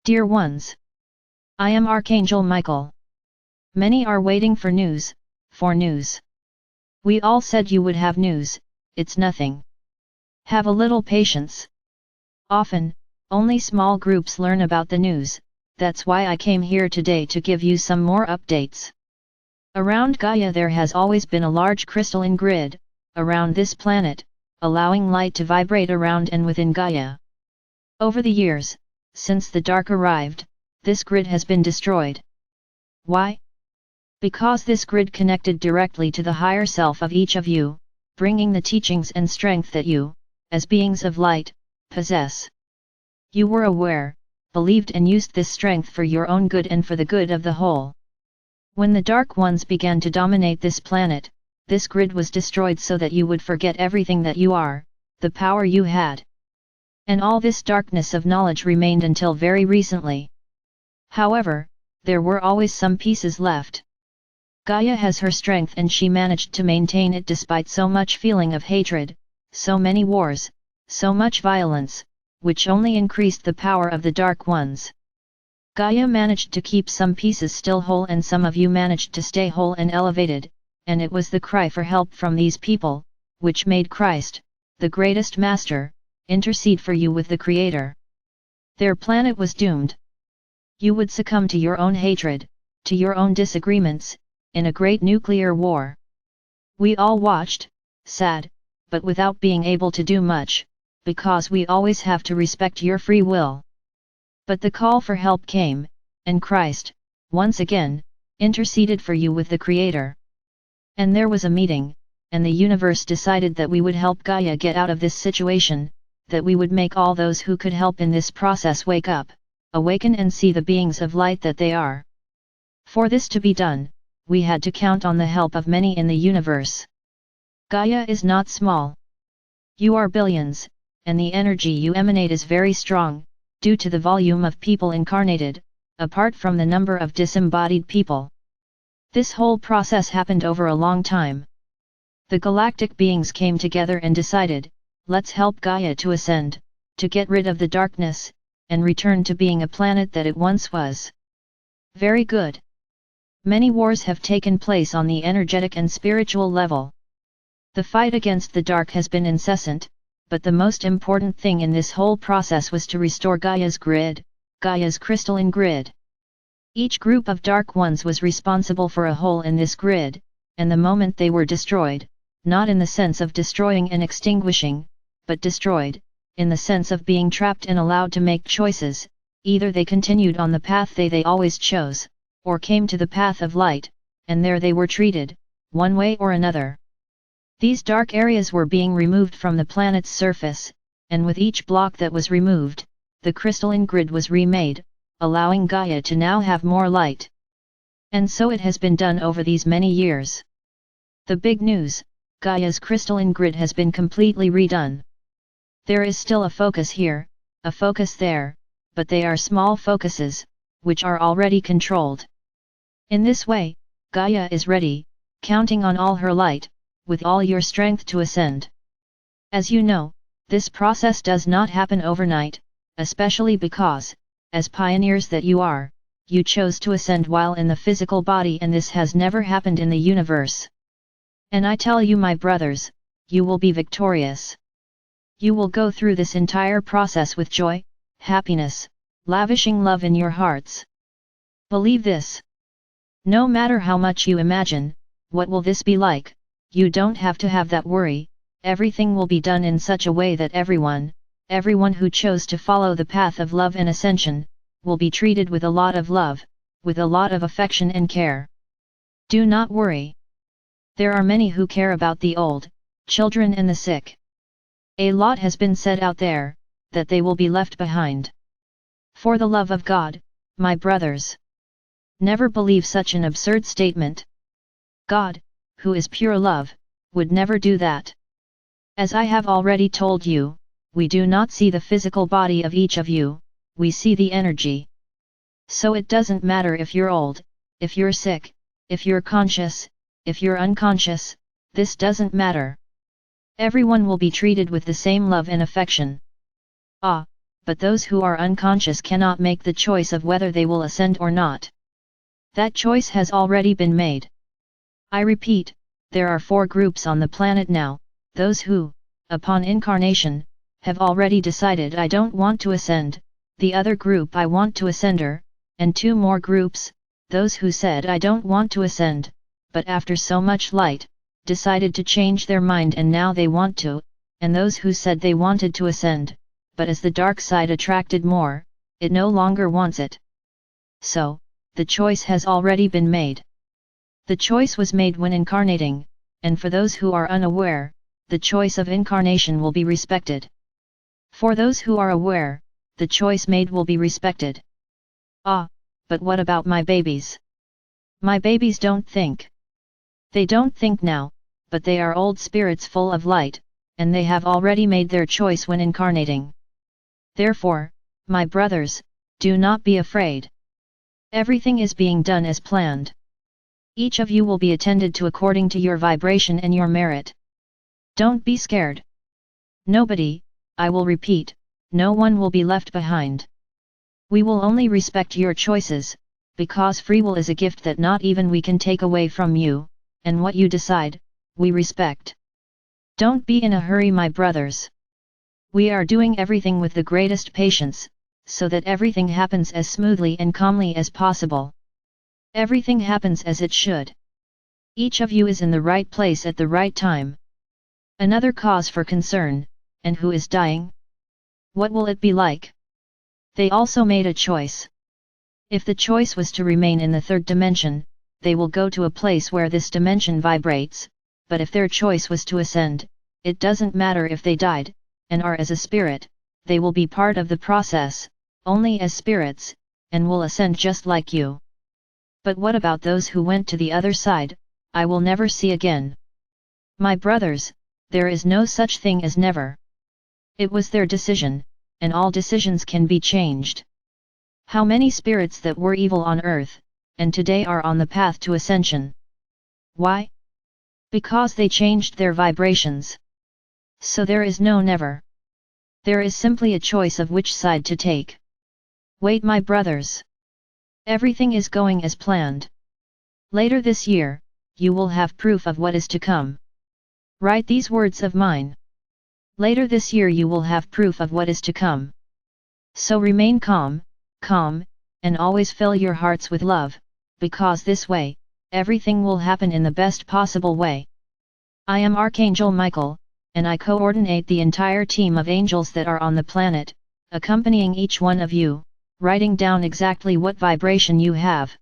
Dear ones, I am Archangel Michael. Many are waiting for news, for news. We all said you would have news, it's nothing. Have a little patience. Often, only small groups learn about the news, that's why I came here today to give you some more updates. Around Gaia there has always been a large crystalline grid, around this planet, allowing light to vibrate around and within Gaia. Over the years, since the dark arrived, this grid has been destroyed. Why? Because this grid connected directly to the higher self of each of you, bringing the teachings and strength that you, as beings of light, possess. You were aware, believed and used this strength for your own good and for the good of the whole. When the Dark Ones began to dominate this planet, this grid was destroyed so that you would forget everything that you are, the power you had. And all this darkness of knowledge remained until very recently. However, there were always some pieces left. Gaia has her strength and she managed to maintain it despite so much feeling of hatred, so many wars, so much violence, which only increased the power of the Dark Ones. Gaia managed to keep some pieces still whole and some of you managed to stay whole and elevated, and it was the cry for help from these people, which made Christ, the greatest master, intercede for you with the Creator. Their planet was doomed. You would succumb to your own hatred, to your own disagreements, in a great nuclear war. We all watched, sad, but without being able to do much, because we always have to respect your free will. But the call for help came, and Christ, once again, interceded for you with the Creator. And there was a meeting, and the universe decided that we would help Gaia get out of this situation, that we would make all those who could help in this process wake up, awaken and see the beings of light that they are. For this to be done, we had to count on the help of many in the universe. Gaia is not small. You are billions, and the energy you emanate is very strong, due to the volume of people incarnated, apart from the number of disembodied people. This whole process happened over a long time. The galactic beings came together and decided, let's help Gaia to ascend, to get rid of the darkness, and return to being a planet that it once was. Very good. Many wars have taken place on the energetic and spiritual level. The fight against the dark has been incessant, but the most important thing in this whole process was to restore Gaia's grid, Gaia's crystalline grid. Each group of Dark Ones was responsible for a hole in this grid, and the moment they were destroyed, not in the sense of destroying and extinguishing, but destroyed, in the sense of being trapped and allowed to make choices, either they continued on the path they always chose, or came to the path of light, and there they were treated, one way or another. These dark areas were being removed from the planet's surface, and with each block that was removed, the crystalline grid was remade, allowing Gaia to now have more light. And so it has been done over these many years. The big news, Gaia's crystalline grid has been completely redone. There is still a focus here, a focus there, but they are small focuses, which are already controlled. In this way, Gaia is ready, counting on all her light, with all your strength to ascend. As you know, this process does not happen overnight, especially because, as pioneers that you are, you chose to ascend while in the physical body and this has never happened in the universe. And I tell you my brothers, you will be victorious. You will go through this entire process with joy, happiness, lavishing love in your hearts. Believe this. No matter how much you imagine, what will this be like, you don't have to have that worry, everything will be done in such a way that everyone who chose to follow the path of love and ascension, will be treated with a lot of love, with a lot of affection and care. Do not worry. There are many who care about the old, children and the sick. A lot has been said out there, that they will be left behind. For the love of God, my brothers, never believe such an absurd statement. God, who is pure love, would never do that. As I have already told you, we do not see the physical body of each of you, we see the energy. So it doesn't matter if you're old, if you're sick, if you're conscious, if you're unconscious, this doesn't matter. Everyone will be treated with the same love and affection. Ah, but those who are unconscious cannot make the choice of whether they will ascend or not. That choice has already been made. I repeat, there are 4 groups on the planet now: those who, upon incarnation, have already decided I don't want to ascend, the other group I want to ascender, and 2 more groups, those who said I don't want to ascend, but after so much light, decided to change their mind and now they want to, and those who said they wanted to ascend, but as the dark side attracted more, it no longer wants it. So, the choice has already been made. The choice was made when incarnating, and for those who are unaware, the choice of incarnation will be respected. For those who are aware, the choice made will be respected. Ah, but what about my babies? My babies don't think. They don't think now, but they are old spirits full of light, and they have already made their choice when incarnating. Therefore, my brothers, do not be afraid. Everything is being done as planned. Each of you will be attended to according to your vibration and your merit. Don't be scared. Nobody, I will repeat, no one will be left behind. We will only respect your choices, because free will is a gift that not even we can take away from you, and what you decide, we respect. Don't be in a hurry, my brothers. We are doing everything with the greatest patience, so that everything happens as smoothly and calmly as possible. Everything happens as it should. Each of you is in the right place at the right time. Another cause for concern, and who is dying? What will it be like? They also made a choice. If the choice was to remain in the 3rd dimension, they will go to a place where this dimension vibrates, but if their choice was to ascend, it doesn't matter if they died, and are as a spirit, they will be part of the process, only as spirits, and will ascend just like you. But what about those who went to the other side, I will never see again? My brothers, there is no such thing as never. It was their decision, and all decisions can be changed. How many spirits that were evil on earth, and today are on the path to ascension? Why? Because they changed their vibrations. So there is no never. There is simply a choice of which side to take. Wait, my brothers. Everything is going as planned. Later this year, you will have proof of what is to come. Write these words of mine. Later this year you will have proof of what is to come. So remain calm, and always fill your hearts with love, because this way, everything will happen in the best possible way. I am Archangel Michael, and I coordinate the entire team of angels that are on the planet, accompanying each one of you, writing down exactly what vibration you have.